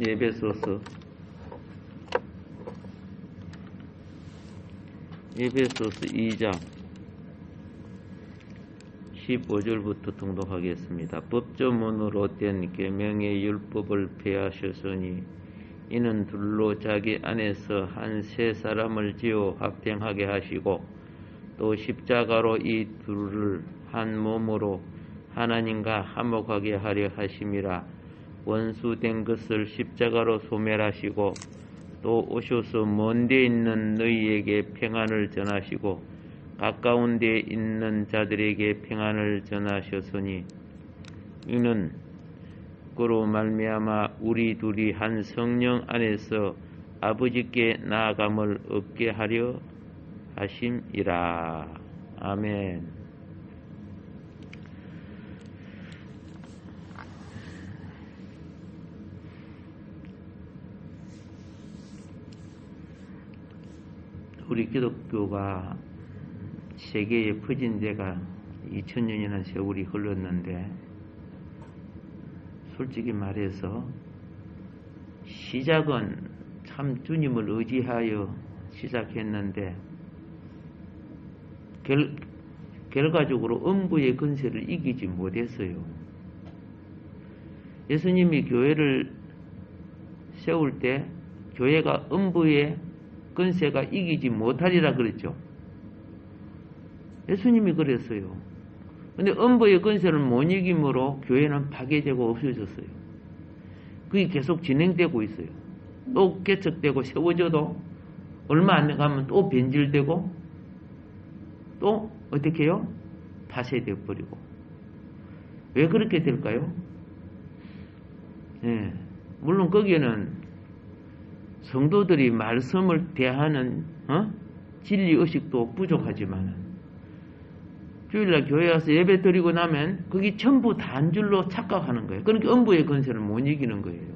에베소서 2장 15절부터 통독하겠습니다. 법조문으로 된 계명의 율법을 폐하셨으니 이는 둘로 자기 안에서 한 세 사람을 지어 합병하게 하시고 또 십자가로 이 둘을 한 몸으로 하나님과 화목하게 하려 하심이라. 원수된 것을 십자가로 소멸하시고 또 오셔서 먼 데 있는 너희에게 평안을 전하시고 가까운 데 있는 자들에게 평안을 전하셨으니 이는 그로 말미암아 우리 둘이 한 성령 안에서 아버지께 나아감을 얻게 하려 하심이라. 아멘. 우리 기독교가 세계에 퍼진 데가 2000년이라는 세월이 흘렀는데 솔직히 말해서 시작은 참 주님을 의지하여 시작했는데 결과적으로 음부의 권세를 이기지 못했어요. 예수님이 교회를 세울 때 교회가 음부의 권세가 이기지 못하리라 그랬죠. 예수님이 그랬어요. 근데 음부의 권세를 못 이김으로 교회는 파괴되고 없어졌어요. 그게 계속 진행되고 있어요. 또 개척되고 세워져도 얼마 안 가면 또 변질되고 또 어떻게 해요? 파쇄되어 버리고. 왜 그렇게 될까요? 예, 물론 거기에는 성도들이 말씀을 대하는 진리의식도 부족하지만 주일날 교회 와서 예배 드리고 나면 그게 전부 다 한 줄로 착각하는 거예요. 그러니까 음부의 권세를 못 이기는 거예요.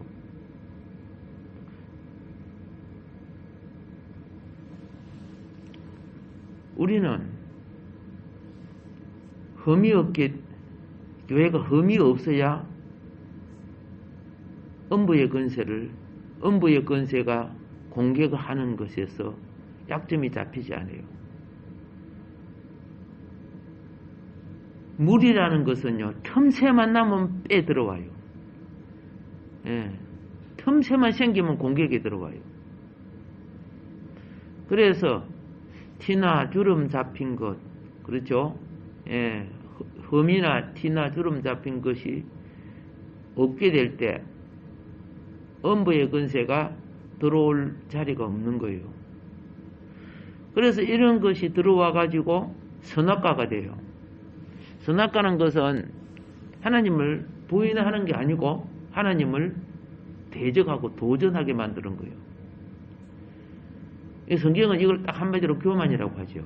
우리는 흠이 없게, 교회가 흠이 없어야 음부의 권세가 공격을 하는 것에서 약점이 잡히지 않아요. 물이라는 것은요, 틈새만 나면 빼 들어와요. 예, 틈새만 생기면 공격에 들어와요. 그래서 티나 주름 잡힌 것, 그렇죠? 예, 흠이나 티나 주름 잡힌 것이 없게 될 때 음부의 권세가 들어올 자리가 없는 거예요. 그래서 이런 것이 들어와 가지고 선악과가 돼요. 선악과는 것은 하나님을 부인하는 게 아니고 하나님을 대적하고 도전하게 만드는 거예요. 이 성경은 이걸 딱 한마디로 교만이라고 하죠.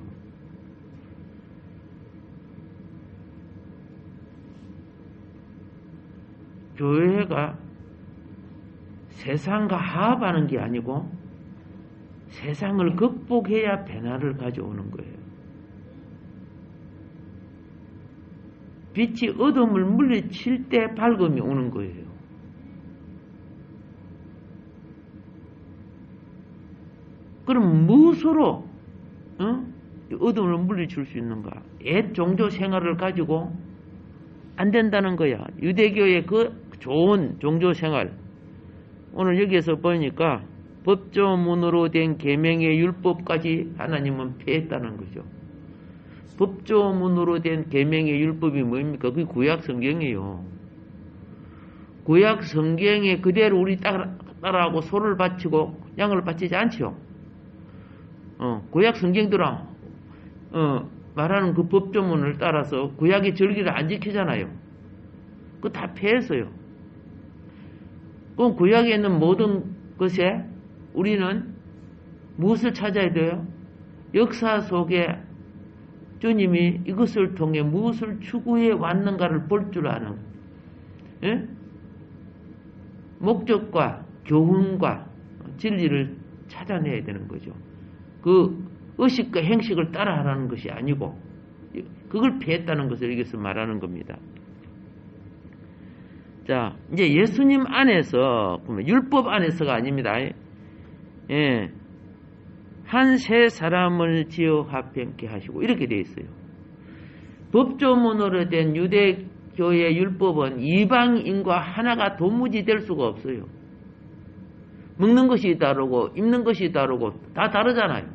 교회가 세상과 화합하는 게 아니고 세상을 극복해야 변화를 가져오는 거예요. 빛이 어둠을 물리칠 때 밝음이 오는 거예요. 그럼 무엇으로 어둠을 물리칠 수 있는가? 옛 종교 생활을 가지고 안 된다는 거야. 유대교의 그 좋은 종교 생활. 오늘 여기에서 보니까 법조문으로 된 계명의 율법까지 하나님은 폐했다는 거죠. 법조문으로 된 계명의 율법이 뭡니까? 그게 구약 성경이에요. 구약 성경에 그대로 우리 따라하고 소를 바치고 양을 바치지 않죠. 구약 성경들은 말하는 그 법조문을 따라서 구약의 절기를 안 지키잖아요. 그거 다 폐했어요. 그럼 구약에 있는 모든 것에 우리는 무엇을 찾아야 돼요? 역사 속에 주님이 이것을 통해 무엇을 추구해 왔는가를 볼 줄 아는, 예? 목적과 교훈과 진리를 찾아내야 되는 거죠. 그 의식과 행식을 따라하라는 것이 아니고 그걸 피했다는 것을 여기서 말하는 겁니다. 자, 이제 예수님 안에서, 율법 안에서가 아닙니다. 예. 한 세 사람을 지어 화평케 하시고, 이렇게 되어 있어요. 법조문으로 된 유대교의 율법은 이방인과 하나가 도무지 될 수가 없어요. 먹는 것이 다르고, 입는 것이 다르고, 다 다르잖아요.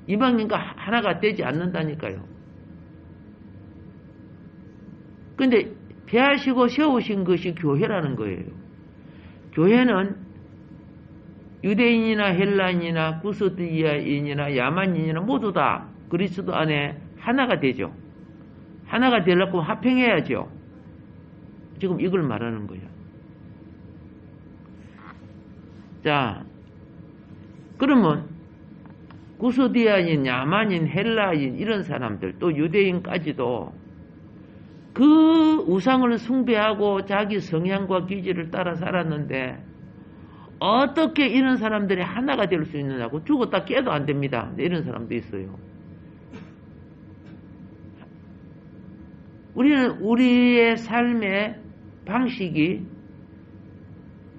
이방인과 하나가 되지 않는다니까요. 근데, 폐하시고 세우신 것이 교회라는 거예요. 교회는 유대인이나 헬라인이나 구스디아인이나 야만인이나 모두 다 그리스도 안에 하나가 되죠. 하나가 되려고 화평해야죠. 지금 이걸 말하는 거예요. 자, 그러면 구스디아인, 야만인, 헬라인 이런 사람들 또 유대인까지도 그 우상을 숭배하고 자기 성향과 기질을 따라 살았는데 어떻게 이런 사람들이 하나가 될 수 있느냐고. 죽었다 깨도 안 됩니다. 이런 사람도 있어요. 우리는 우리의 삶의 방식이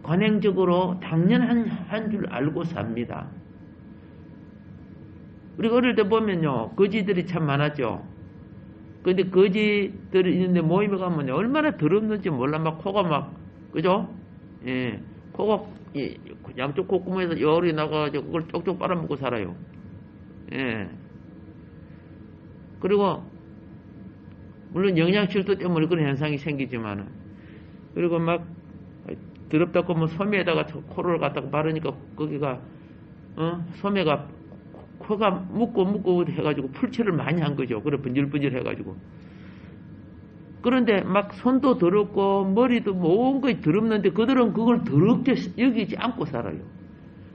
관행적으로 당연한 줄 알고 삽니다. 우리가 어릴 때 보면요, 거지들이 참 많았죠. 근데 거지들이 있는데 모임에 가면 얼마나 더럽는지 몰라. 막 코가 막, 그죠? 예. 코가, 양쪽 콧구멍에서 열이 나가지고 그걸 쪽쪽 빨아먹고 살아요. 예. 그리고, 물론 영양실조 때문에 그런 현상이 생기지만은, 그리고 막, 더럽다고 뭐 소매에다가 코를 갖다가 바르니까 거기가, 소매가 코가 묻고 해가지고 풀칠을 많이 한 거죠. 그래 번질번질 해가지고. 그런데 막 손도 더럽고 머리도 온 것이 더럽는데 그들은 그걸 더럽게 여기지 않고 살아요.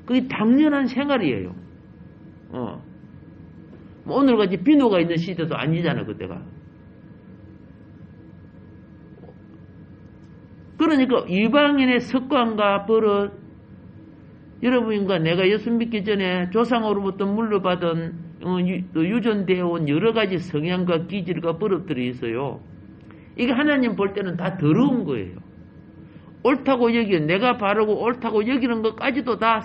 그게 당연한 생활이에요. 뭐 오늘같이 비누가 있는 시대도 아니잖아 그때가. 그러니까 이방인의 습관과 버릇, 여러분과 내가 예수 믿기 전에 조상으로부터 물려받은 유전되어 온 여러 가지 성향과 기질과 버릇들이 있어요. 이게 하나님 볼 때는 다 더러운 거예요. 옳다고 여기는 내가 바르고 옳다고 여기는 것까지도 다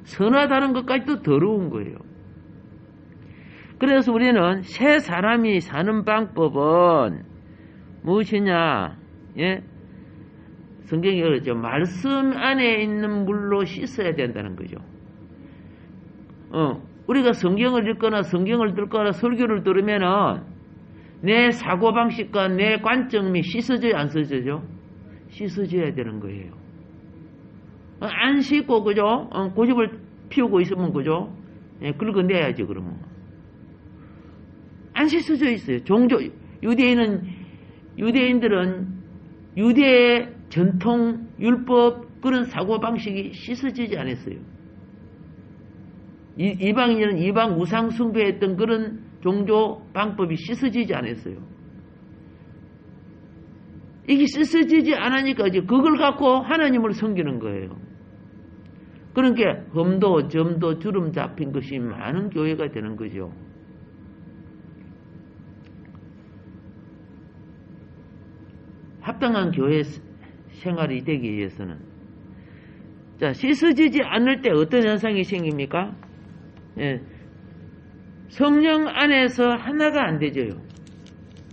선하다는 것까지도 더러운 거예요. 그래서 우리는 새 사람이 사는 방법은 무엇이냐? 예? 성경이 그러죠. 말씀 안에 있는 물로 씻어야 된다는 거죠. 우리가 성경을 읽거나 성경을 듣거나 설교를 들으면은 내 사고방식과 내 관점이 씻어져야 안 씻어져요? 씻어져야 되는 거예요. 안 씻고, 그죠? 고집을 피우고 있으면, 그죠? 예, 긁어내야지, 그러면. 안 씻어져 있어요. 유대인들은 유대의 전통, 율법, 그런 사고방식이 씻어지지 않았어요. 이방인은 이방 우상 숭배했던 그런 종교 방법이 씻어지지 않았어요. 이게 씻어지지 않으니까 이제 그걸 갖고 하나님을 섬기는 거예요. 그러니까 흠도, 점도, 주름 잡힌 것이 많은 교회가 되는 거죠. 합당한 교회 생활이 되기 위해서는, 자, 씻어지지 않을 때 어떤 현상이 생깁니까? 예. 성령 안에서 하나가 안 되져요.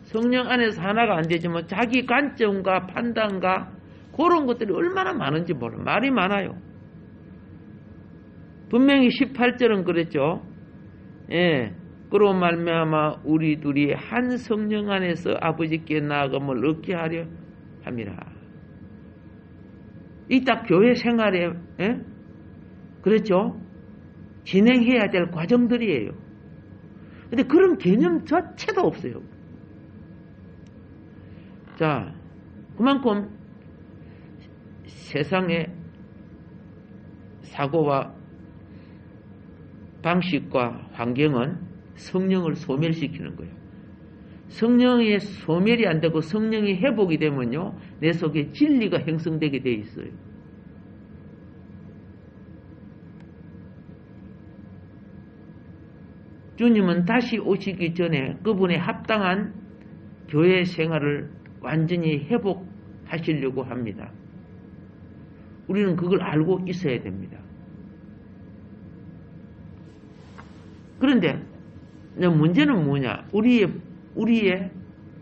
성령 안에서 하나가 안 되지만 자기 관점과 판단과 그런 것들이 얼마나 많은지 몰라요. 말이 많아요. 분명히 18절은 그랬죠. 예. 그로 말미암아 우리 둘이 한 성령 안에서 아버지께 나아감을 얻게 하려 함이라. 이 딱 교회 생활에, 예? 그렇죠? 진행해야 될 과정들이에요. 근데 그런 개념 자체도 없어요. 자, 그만큼 세상의 사고와 방식과 환경은 성령을 소멸시키는 거예요. 성령의 소멸이 안 되고 성령이 회복이 되면요, 내 속에 진리가 형성되게 돼 있어요. 주님은 다시 오시기 전에 그분의 합당한 교회 생활을 완전히 하시려고 합니다. 우리는 그걸 알고 있어야 됩니다. 그런데 문제는 뭐냐? 우리의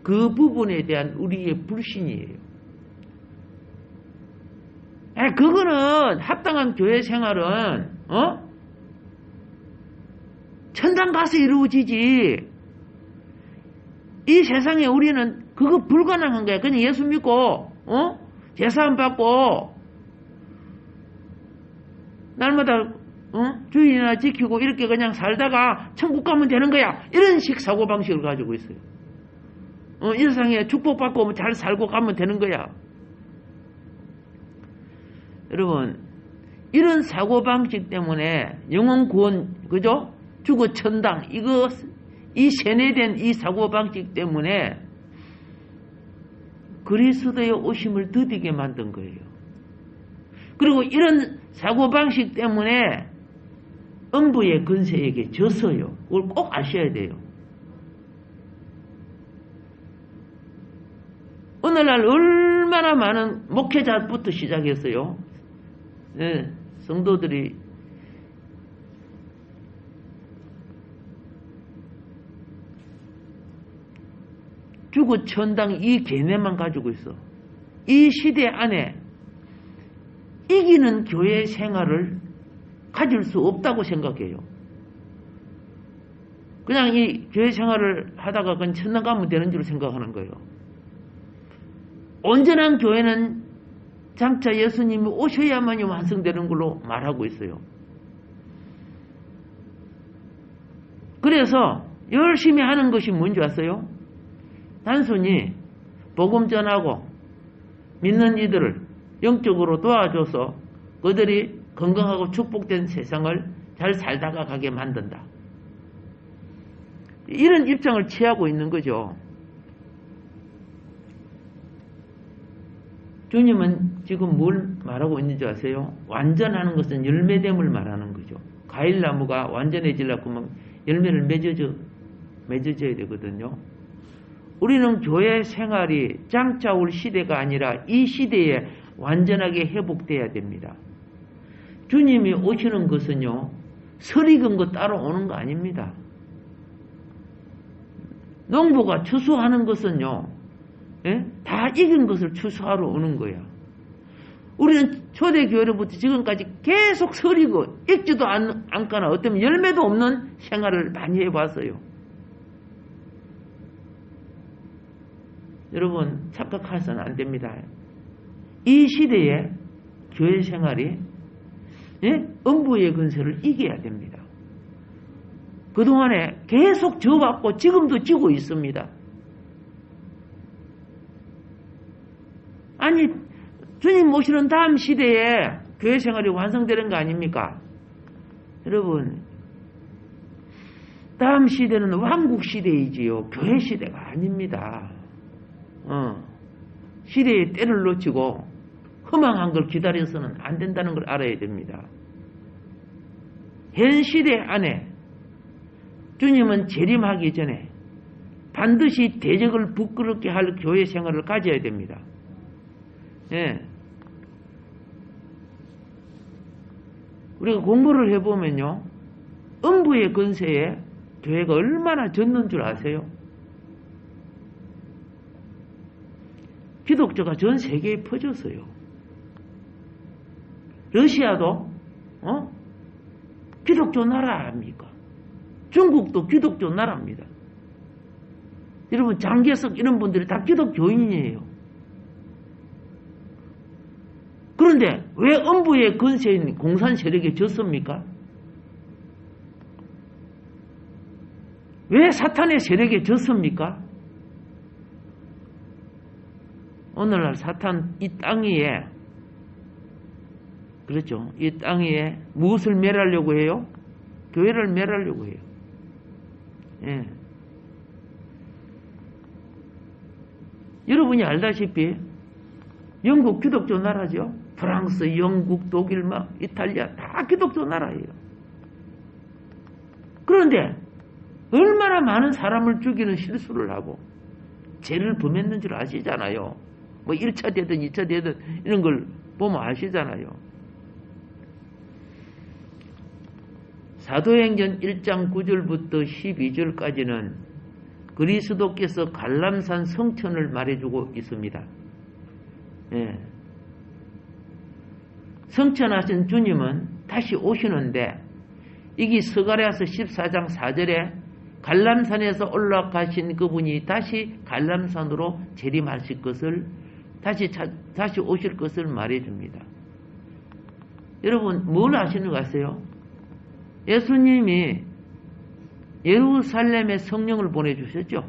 그 부분에 대한 우리의 불신이에요. 그거는 합당한 교회 생활은 천당 가서 이루어지지. 이 세상에 우리는 그거 불가능한 거야. 그냥 예수 믿고 제사함 받고 날마다 주일이나 지키고 이렇게 그냥 살다가 천국 가면 되는 거야. 이런 식 사고방식을 가지고 있어요. 이 세상에 축복받고 잘 살고 가면 되는 거야. 여러분, 이런 사고방식 때문에 영혼 구원, 그죠? 죽어 천당, 이 세뇌된 이 사고방식 때문에 그리스도의 오심을 더디게 만든 거예요. 그리고 이런 사고방식 때문에 음부의 근세에게 졌어요. 그걸 꼭 아셔야 돼요. 오늘날 얼마나 많은 목회자부터 시작했어요. 네, 성도들이 죽어 천당 이 개념만 가지고 있어. 이 시대 안에 이기는 교회 생활을 가질 수 없다고 생각해요. 그냥 이 교회 생활을 하다가 그냥 천당 가면 되는 줄 생각하는 거예요. 온전한 교회는 장차 예수님이 오셔야만이 완성되는 걸로 말하고 있어요. 그래서 열심히 하는 것이 뭔지 아세요? 단순히 복음 전하고 믿는 이들을 영적으로 도와줘서 그들이 건강하고 축복된 세상을 잘 살다가 가게 만든다. 이런 입장을 취하고 있는 거죠. 주님은 지금 뭘 말하고 있는지 아세요? 완전하는 것은 열매됨을 말하는 거죠. 과일나무가 완전해지려고 하면 열매를 맺어줘야 되거든요. 우리는 교회 생활이 장차 올 시대가 아니라 이 시대에 완전하게 회복돼야 됩니다. 주님이 오시는 것은요, 설익은 거 따로 오는 거 아닙니다. 농부가 추수하는 것은요, 다 익은 것을 추수하러 오는 거야. 우리는 초대교회로부터 지금까지 계속 설이고 익지도 않거나 어떤 열매도 없는 생활을 많이 해봤어요. 여러분, 착각해서는 안 됩니다. 이 시대에 교회 생활이 음부의 근세를 이겨야 됩니다. 그동안에 계속 져왔고 지금도 지고 있습니다. 아니, 주님 모시는 다음 시대에 교회 생활이 완성되는 거 아닙니까? 여러분, 다음 시대는 왕국 시대이지요. 교회 시대가 아닙니다. 시대의 때를 놓치고 허망한 걸 기다려서는 안 된다는 걸 알아야 됩니다. 현 시대 안에 주님은 재림하기 전에 반드시 대적을 부끄럽게 할 교회 생활을 가져야 됩니다. 예. 우리가 공부를 해보면요, 음부의 근세에 교회가 얼마나 졌는 줄 아세요? 기독교가 전 세계에 퍼졌어요. 러시아도 기독교 나라 아닙니까? 중국도 기독교 나라입니다. 여러분, 장개석 이런 분들이 다 기독교인이에요. 그런데 왜 음부의 근세인 공산 세력에 졌습니까? 왜 사탄의 세력에 졌습니까? 오늘날 사탄 이 땅 위에, 그렇죠, 이 땅 위에 무엇을 멸하려고 해요? 교회를 멸하려고 해요. 예. 여러분이 알다시피 영국 기독교 나라죠. 프랑스, 영국, 독일, 이탈리아 다 기독교 나라예요. 그런데 얼마나 많은 사람을 죽이는 실수를 하고 죄를 범했는 줄 아시잖아요. 뭐 1차 되든 2차 되든 이런 걸 보면 아시잖아요. 사도행전 1장 9절부터 12절까지는 그리스도께서 갈람산 성천을 말해주고 있습니다. 예. 성천하신 주님은 다시 오시는데 이게 스가랴서 14장 4절에 갈람산에서 올라가신 그분이 다시 갈람산으로 재림하실 것을 다시 오실 것을 말해줍니다. 여러분 뭘 아시는 거 아세요? 예수님이 예루살렘에 성령을 보내주셨죠.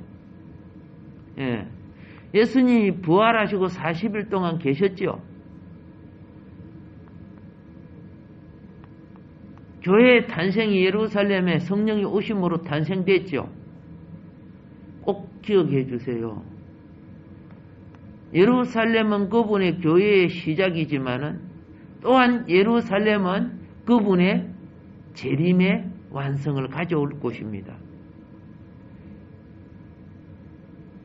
예. 예수님이 부활하시고 40일 동안 계셨죠. 교회의 탄생이 예루살렘에 성령이 오심으로 탄생됐죠. 꼭 기억해 주세요. 예루살렘은 그분의 교회의 시작이지만은 또한 예루살렘은 그분의 재림의 완성을 가져올 곳입니다.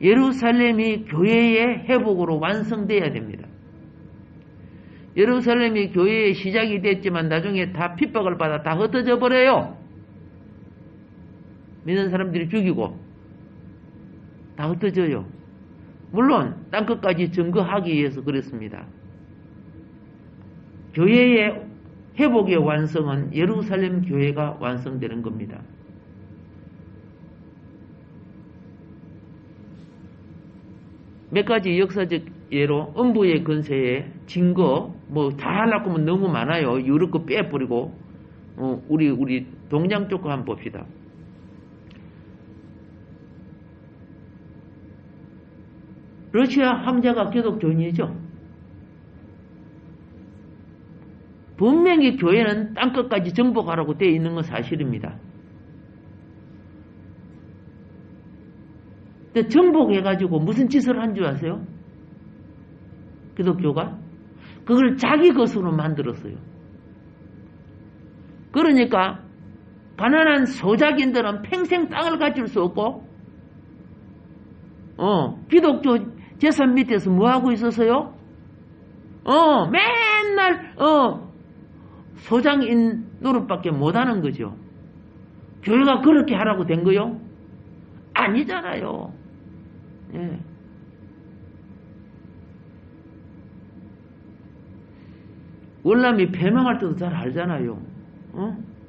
예루살렘이 교회의 회복으로 완성돼야 됩니다. 예루살렘이 교회의 시작이 됐지만 나중에 다 핍박을 받아 다 흩어져 버려요. 믿는 사람들이 죽이고 다 흩어져요. 물론 땅끝까지 증거하기 위해서 그랬습니다. 교회의 회복의 완성은 예루살렘 교회가 완성되는 겁니다. 몇 가지 역사적 예로 음부의 근세의 증거 뭐 다 하려고 하면 너무 많아요. 유럽 거 빼버리고 우리 동양 쪽 거 한번 봅시다. 러시아 황제가 기독교인이죠. 분명히 교회는 땅끝까지 정복하라고 되어 있는 건 사실입니다. 근데 정복해가지고 무슨 짓을 한 줄 아세요? 기독교가? 그걸 자기 것으로 만들었어요. 그러니까 가난한 소작인들은 평생 땅을 가질 수 없고 기독교 재산 밑에서 뭐하고 있었어요? 맨날 소장인 노릇밖에 못하는 거죠. 교회가 그렇게 하라고 된 거요? 아니잖아요. 예. 월남이 패망할 때도 잘 알잖아요.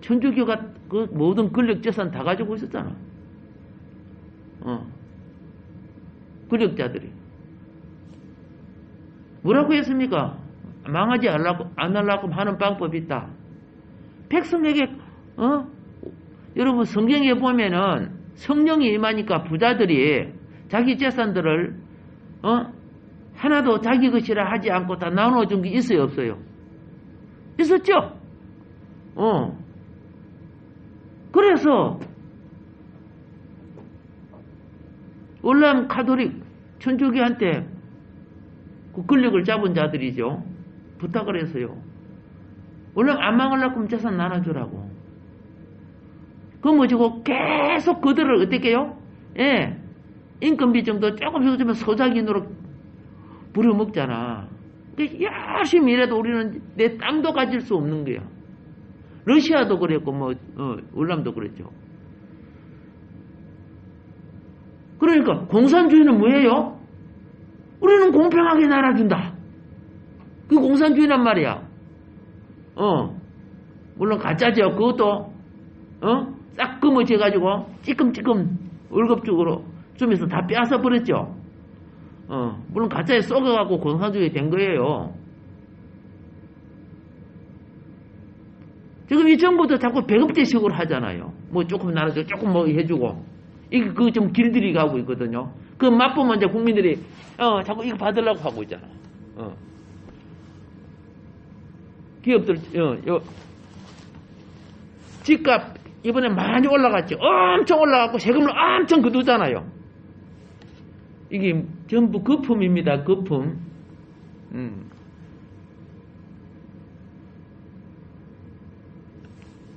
천주교가 그 모든 권력 재산 다 가지고 있었잖아. 권력자들이. 뭐라고 했습니까? 망하지 안 하려고 하는 방법이 있다. 백성에게, 여러분 성경에 보면은 성령이 임하니까 부자들이 자기 재산들을, 하나도 자기 것이라 하지 않고 다 나눠준 게 있어요, 없어요? 있었죠? 그래서, 월남 카톨릭 천주교한테 그 권력을 잡은 자들이죠. 부탁을 했어요. 월남 안 망하려고 하면 재산 나눠주라고. 그럼 뭐지고 계속 그들을 어떻게 해요? 예. 인건비 정도 조금씩 주면 소작인으로 부려먹잖아. 열심히 일해도 우리는 내 땅도 가질 수 없는 거야. 러시아도 그랬고, 월남도 그랬죠. 그러니까, 공산주의는 뭐예요? 우리는 공평하게 나눠준다. 그 공산주의란 말이야. 물론 가짜죠. 그것도, 싹 금어져가지고, 찌끔찌끔 월급적으로 좀에서 다 빼앗아 버렸죠. 물론 가짜에 썩어갖고 공산주의 된 거예요. 지금 이 정부도 자꾸 배급대식으로 하잖아요. 뭐 조금 나눠주고 조금 뭐 해주고. 이게 그 좀 길들이 가고 있거든요. 그 맛보면 이제 국민들이, 자꾸 이거 받으려고 하고 있잖아. 기업들, 집값 이번에 많이 올라갔죠. 엄청 올라갔고 세금을 엄청 거두잖아요. 이게 전부 거품입니다. 거품.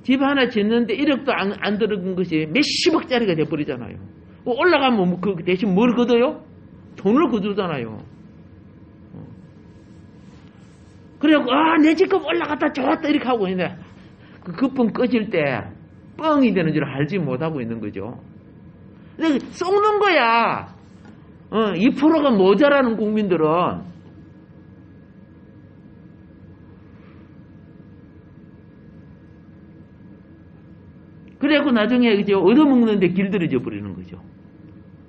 집 하나 짓는데 1억도 안 들어간 것이 몇십억짜리가 돼버리잖아요. 올라가면 그 대신 뭘 거둬요? 돈을 거두잖아요. 그래갖고, 내 직급 올라갔다, 좋았다, 이렇게 하고 있는데, 그 급분 꺼질 때, 뻥이 되는 줄 알지 못하고 있는 거죠. 근데 썩는 거야. 2%가 모자라는 국민들은. 그래갖고 나중에 이제 얻어먹는데 길들여져 버리는 거죠.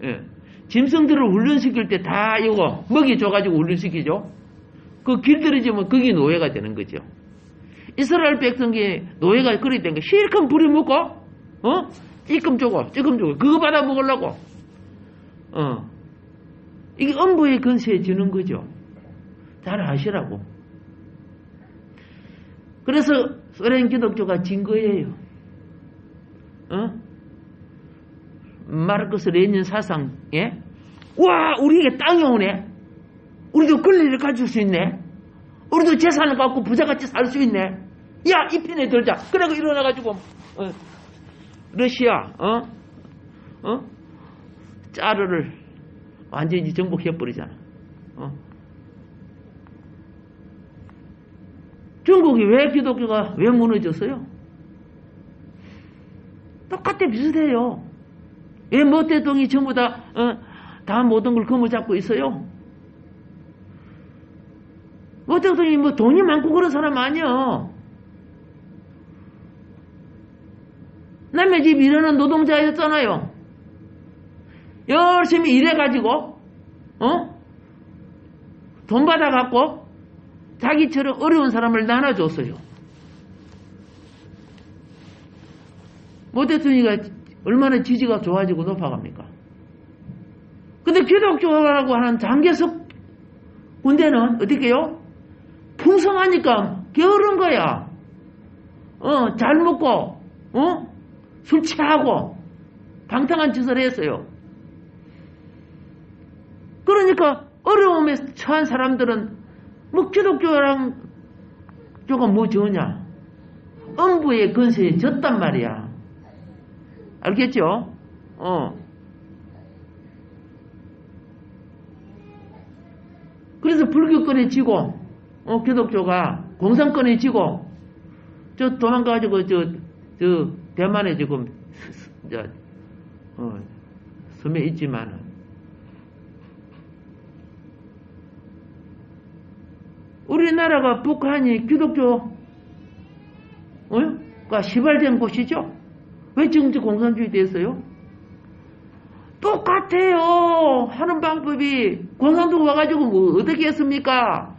예. 짐승들을 훈련시킬 때 다 이거 먹이 줘가지고 훈련시키죠. 그 길들여지면 그게 노예가 되는 거죠. 이스라엘 백성이 노예가 그리 된 게 실컷 부려먹고, 찔끔 주고, 그거 받아 먹으려고. 이게 음부의 근세에 지는 거죠. 잘 아시라고. 그래서 소련 기독교가 진 거예요. 마르크스 레닌 사상에, 와, 우리에게 땅이 오네. 우리도 권리를 가질 수 있네. 우리도 재산을 갖고 부자같이 살 수 있네. 야, 이 편에 들자. 그래고 일어나가지고, 러시아, 짜르를 완전히 정복해버리잖아. 중국이 왜 기독교가 왜 무너졌어요? 똑같아, 비슷해요. 왜 모태동이 전부 다 모든 걸 거머잡고 있어요? 모태동이 뭐 돈이 많고 그런 사람 아니야. 남의 집 일하는 노동자였잖아요. 열심히 일해가지고, 돈 받아갖고, 자기처럼 어려운 사람을 나눠줬어요. 모태동이가 얼마나 지지가 좋아지고 높아갑니까? 근데 기독교라고 하는 장개석 군대는 어떻게 해요? 풍성하니까 게으른 거야. 잘 먹고, 술 취하고, 방탕한 짓을 했어요. 그러니까 어려움에 처한 사람들은 뭐 기독교랑 조금 뭐 저냐? 음부의 근세에 졌단 말이야. 알겠죠? 그래서 불교권에 지고, 기독교가 공산권에 지고, 도망가가지고, 대만에 지금, 섬에 있지만은, 우리나라가 북한이 기독교가 시발된 곳이죠? 왜 정치 공산주의 됐어요? 똑같아요. 하는 방법이. 공산주의 와가지고 뭐 어떻게 했습니까?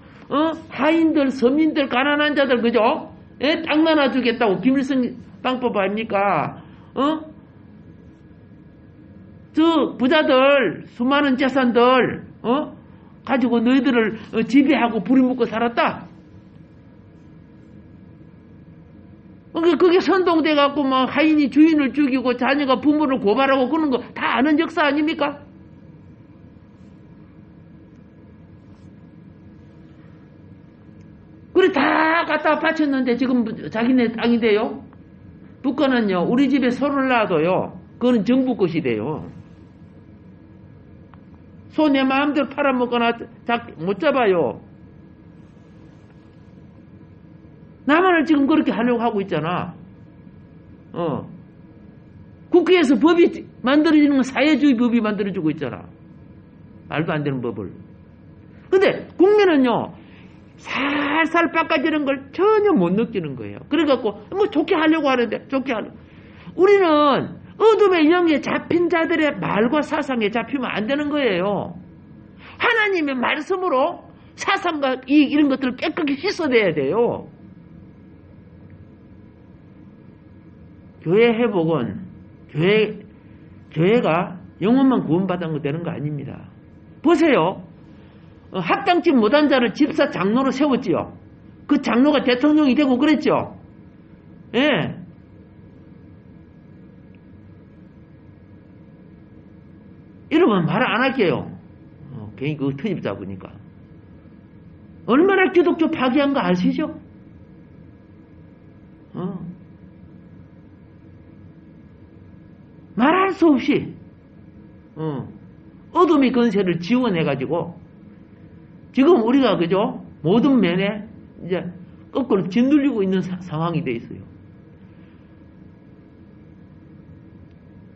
하인들, 서민들, 가난한 자들, 그죠? 땅 나눠주겠다고 김일성 방법 아닙니까? 저 부자들, 수많은 재산들, 가지고 너희들을 지배하고 부려먹고 살았다? 그게 선동돼갖고 막 하인이 주인을 죽이고 자녀가 부모를 고발하고 그런 거 다 아는 역사 아닙니까? 그래 다 갖다 바쳤는데 지금 자기네 땅이 돼요? 북한은요 우리 집에 소를 놔둬요. 그거는 정부 것이 돼요. 소 내 마음대로 팔아먹거나 못 잡아요. 남한을 지금 그렇게 하려고 하고 있잖아. 국회에서 법이 만들어지는 건 사회주의 법이 만들어지고 있잖아. 말도 안 되는 법을. 근데 국민은요, 살살 깎아지는 걸 전혀 못 느끼는 거예요. 그래갖고, 뭐 좋게 하려고 하는데, 좋게 하려고. 우리는 어둠의 영에 잡힌 자들의 말과 사상에 잡히면 안 되는 거예요. 하나님의 말씀으로 사상과 이런 것들을 깨끗이 씻어내야 돼요. 교회 회복은 교회가 영혼만 구원받은 되는 거 아닙니다. 보세요. 합당치 못한 자를 집사 장로로 세웠지요. 그 장로가 대통령이 되고 그랬죠. 예. 이러면 말 안 할게요. 괜히 그 트집 잡으니까. 얼마나 기독교 파괴한 거 아시죠? 말할 수 없이 어둠의 건세를 지원해가지고 지금 우리가 그죠? 모든 면에 이제 거꾸로 짓눌리고 있는 상황이 돼 있어요.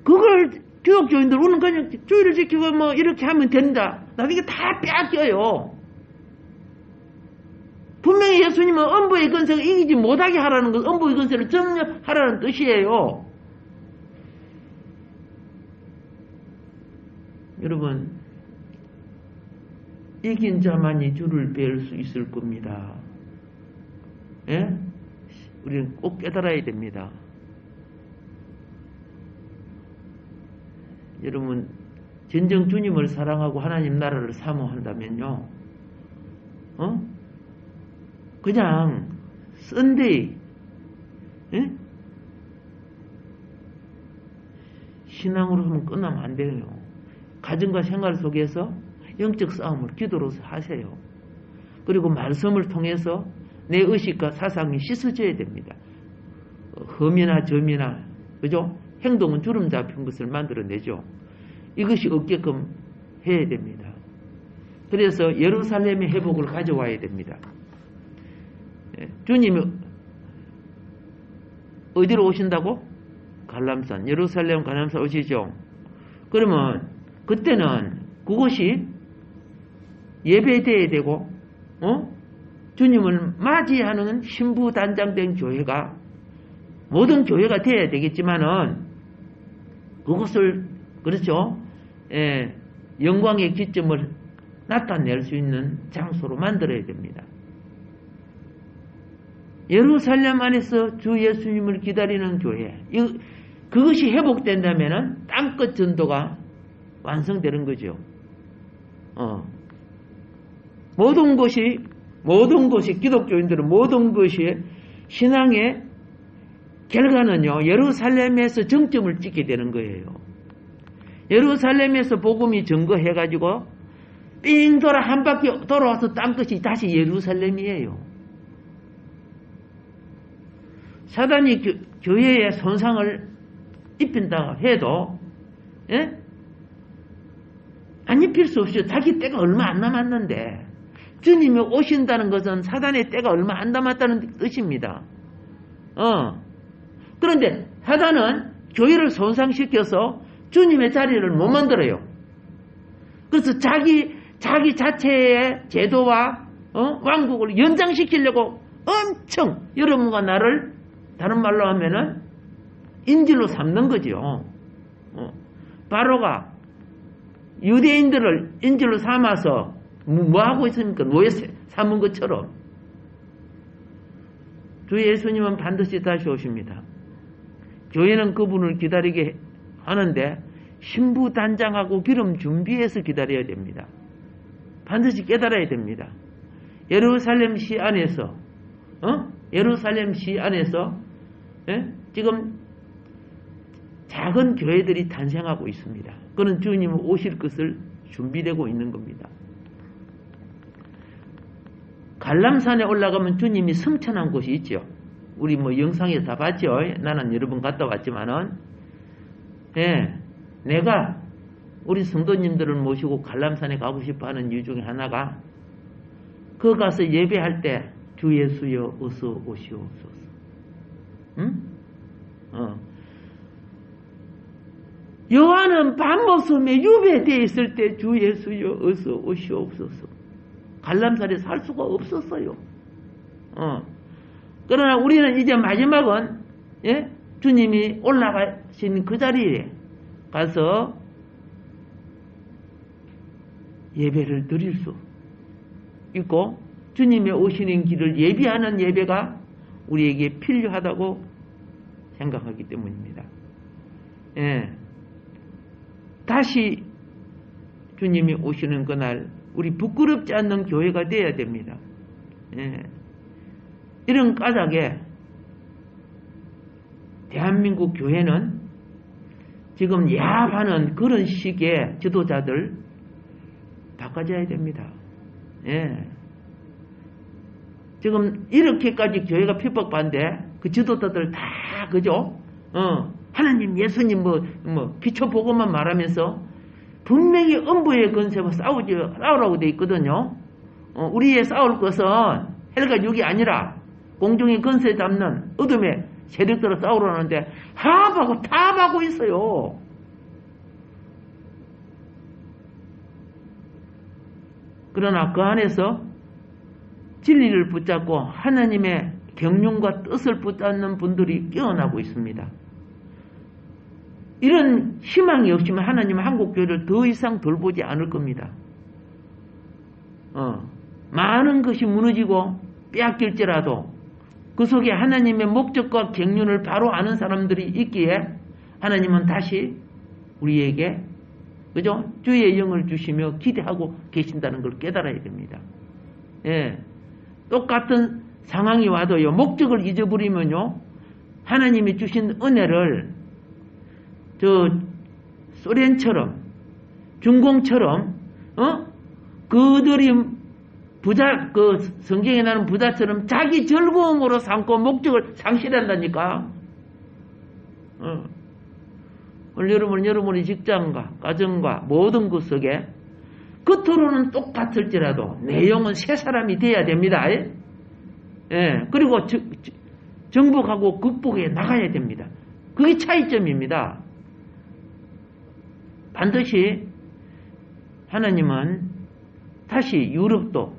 그걸 교육조인들 우리는 그냥 주의를 지키고 뭐 이렇게 하면 된다. 나중에 다 빼앗겨요. 분명히 예수님은 음부의 권세를 이기지 못하게 하라는 것, 음부의 권세를 점령하라는 뜻이에요. 여러분, 이긴 자만이 주를 뵐 수 있을 겁니다. 예? 우리는 꼭 깨달아야 됩니다. 여러분, 진정 주님을 사랑하고 하나님 나라를 사모한다면요, 그냥 썬데이, 예? 신앙으로 하면 끝나면 안 돼요. 가정과 생활 속에서 영적 싸움을 기도로 하세요. 그리고 말씀을 통해서 내 의식과 사상이 씻어져야 됩니다. 험이나 점이나, 그죠? 행동은 주름 잡힌 것을 만들어내죠. 이것이 없게끔 해야 됩니다. 그래서 예루살렘의 회복을 가져와야 됩니다. 주님이 어디로 오신다고? 갈람산, 예루살렘 갈람산 오시죠. 그러면 그때는 그것이 예배돼야 되고, 주님을 맞이하는 신부단장된 교회가, 모든 교회가 돼야 되겠지만은 그것을, 그렇죠, 영광의 기점을 나타낼 수 있는 장소로 만들어야 됩니다. 예루살렘 안에서 주 예수님을 기다리는 교회, 그것이 회복된다면은 땅끝 전도가 완성되는 거죠. 모든 것이 기독교인들은 모든 것이 신앙의 결과는요, 예루살렘에서 정점을 찍게 되는 거예요. 예루살렘에서 복음이 증거해가지고 삥 돌아 한 바퀴 돌아와서 땅끝이 다시 예루살렘이에요. 사단이 교회에 손상을 입힌다 해도, 예? 안 입힐 수 없어요. 자기 때가 얼마 안 남았는데, 주님이 오신다는 것은 사단의 때가 얼마 안 남았다는 뜻입니다. 그런데 사단은 교회를 손상시켜서 주님의 자리를 못 만들어요. 그래서 자기 자체의 제도와 왕국을 연장시키려고 엄청 여러분과 나를, 다른 말로 하면은 인질로 삼는 거죠. 바로가 유대인들을 인질로 삼아서 뭐 하고 있습니까? 노예 삼은 것처럼. 주 예수님은 반드시 다시 오십니다. 교회는 그분을 기다리게 하는데 신부단장하고 기름 준비해서 기다려야 됩니다. 반드시 깨달아야 됩니다. 예루살렘 시 안에서, 예루살렘 시 안에서, 예? 지금 작은 교회들이 탄생하고 있습니다. 그는 주님은 오실 것을 준비되고 있는 겁니다. 갈람산에 올라가면 주님이 성천한 곳이 있죠. 우리 뭐 영상에서 다 봤죠. 나는 여러 번 갔다 왔지만은, 예, 내가 우리 성도님들을 모시고 갈람산에 가고 싶어 하는 이유 중에 하나가, 그 가서 예배할 때 주 예수여 어서 오시옵소서. 응? 요한은 밤모섬에 유배되어 있을 때 주 예수여 어서 오시옵소서. 갈람산에 살 수가 없었어요. 그러나 우리는 이제 마지막은, 예? 주님이 올라가신 그 자리에 가서 예배를 드릴 수 있고, 주님의 오시는 길을 예비하는 예배가 우리에게 필요하다고 생각하기 때문입니다. 예. 다시 주님이 오시는 그날 우리 부끄럽지 않는 교회가 되어야 됩니다. 예. 이런 까닭에 대한민국 교회는 지금 야합하는 그런 식의 지도자들 바꿔줘야 됩니다. 예. 지금 이렇게까지 교회가 핍박받는데 그 지도자들 다 그죠? 하나님, 예수님 기초보고만 말하면서 분명히 음부의 권세와 싸우라고 돼 있거든요. 우리의 싸울 것은 헬과 육이 아니라 공중의 건세 잡는 어둠의 세력들을 싸우려는데 합하고 타협하고 있어요. 그러나 그 안에서 진리를 붙잡고 하나님의 경륜과 뜻을 붙잡는 분들이 깨어나고 있습니다. 이런 희망이 없으면 하나님은 한국교회를 더 이상 돌보지 않을 겁니다. 많은 것이 무너지고 빼앗길지라도 그 속에 하나님의 목적과 경륜을 바로 아는 사람들이 있기에 하나님은 다시 우리에게 그죠? 주의 영을 주시며 기대하고 계신다는 걸 깨달아야 됩니다. 예. 똑같은 상황이 와도요, 목적을 잊어버리면요, 하나님이 주신 은혜를 소련처럼, 중공처럼, 그들이 성경에 나오는 부자처럼 자기 즐거움으로 삼고 목적을 상실한다니까. 여러분의 직장과 가정과 모든 것 속에 겉으로는 똑같을지라도 내용은 새 사람이 돼야 됩니다. 예. 그리고 정복하고 극복해 나가야 됩니다. 그게 차이점입니다. 반드시 하나님은 다시 유럽도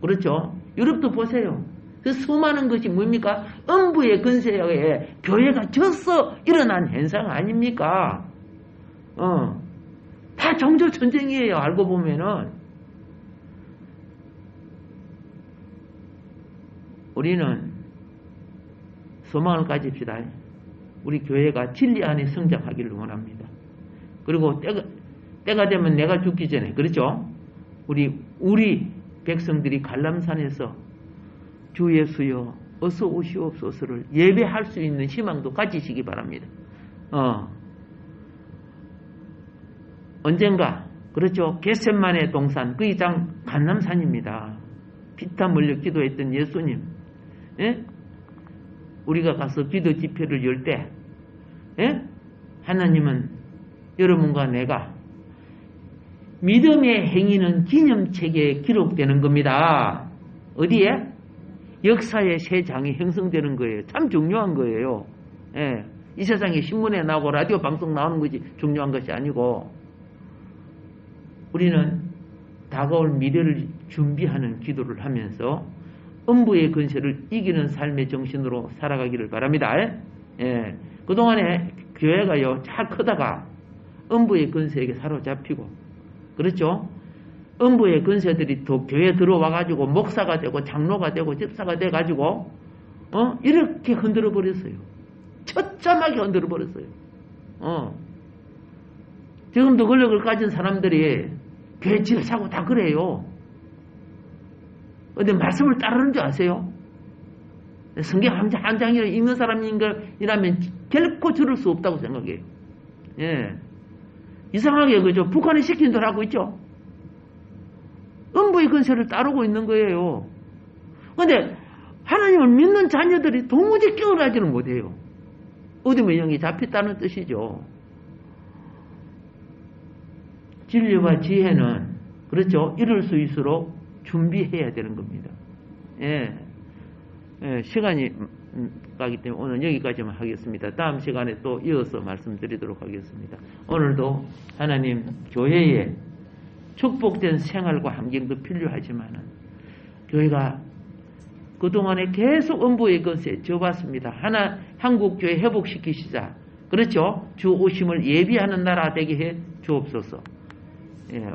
그렇죠. 유럽도 보세요. 그 수많은 것이 뭡니까? 음부의 근세에 교회가 져서 일어난 현상 아닙니까? 다 종교 전쟁이에요. 알고 보면은. 우리는 소망을 가집시다. 우리 교회가 진리 안에 성장하기를 원합니다. 그리고 때가 되면 내가 죽기 전에, 그렇죠? 우리 백성들이 갈람산에서 주 예수여 어서 오시옵소서를 예배할 수 있는 희망도 가지시기 바랍니다. 언젠가 그렇죠. 겟셋만의 동산 그 이장 갈람산입니다. 피땀 흘려 기도했던 예수님, 예? 우리가 가서 기도 집회를 열 때, 예? 하나님은 여러분과 내가 믿음의 행위는 기념책에 기록되는 겁니다. 어디에? 역사의 새 장이 형성되는 거예요. 참 중요한 거예요. 예. 이 세상에 신문에 나오고 라디오 방송 나오는 것이 중요한 것이 아니고 우리는 다가올 미래를 준비하는 기도를 하면서 음부의 근세를 이기는 삶의 정신으로 살아가기를 바랍니다. 예. 그동안에 교회가요 잘 크다가 음부의 근세에게 사로잡히고 그렇죠? 음부의 근세들이 또 교회에 들어와가지고 목사가 되고 장로가 되고 집사가 돼가지고 이렇게 흔들어 버렸어요. 처참하게 흔들어 버렸어요. 지금도 권력을 가진 사람들이 교회 집사고 다 그래요. 근데 말씀을 따르는 줄 아세요? 성경 한 장이라도 읽는 사람이라면 결코 저럴 수 없다고 생각해요. 예. 이상하게 그죠? 북한이 시킨 대로 하고 있죠? 음부의 근세를 따르고 있는 거예요. 근데 하나님을 믿는 자녀들이 도무지 깨어나지는 못해요. 어둠의 영이 잡혔다는 뜻이죠. 진리와 지혜는 그렇죠. 이룰 수 있도록 준비해야 되는 겁니다. 예. 예, 시간이 가기 때문에 오늘 여기까지만 하겠습니다. 다음 시간에 또 이어서 말씀드리도록 하겠습니다. 오늘도 하나님 교회에 축복된 생활과 환경도 필요하지만은 교회가 그동안에 계속 음부의 것에 져봤습니다. 한국교회 회복시키시자. 그렇죠? 주 오심을 예비하는 나라 되게 해 주옵소서. 예,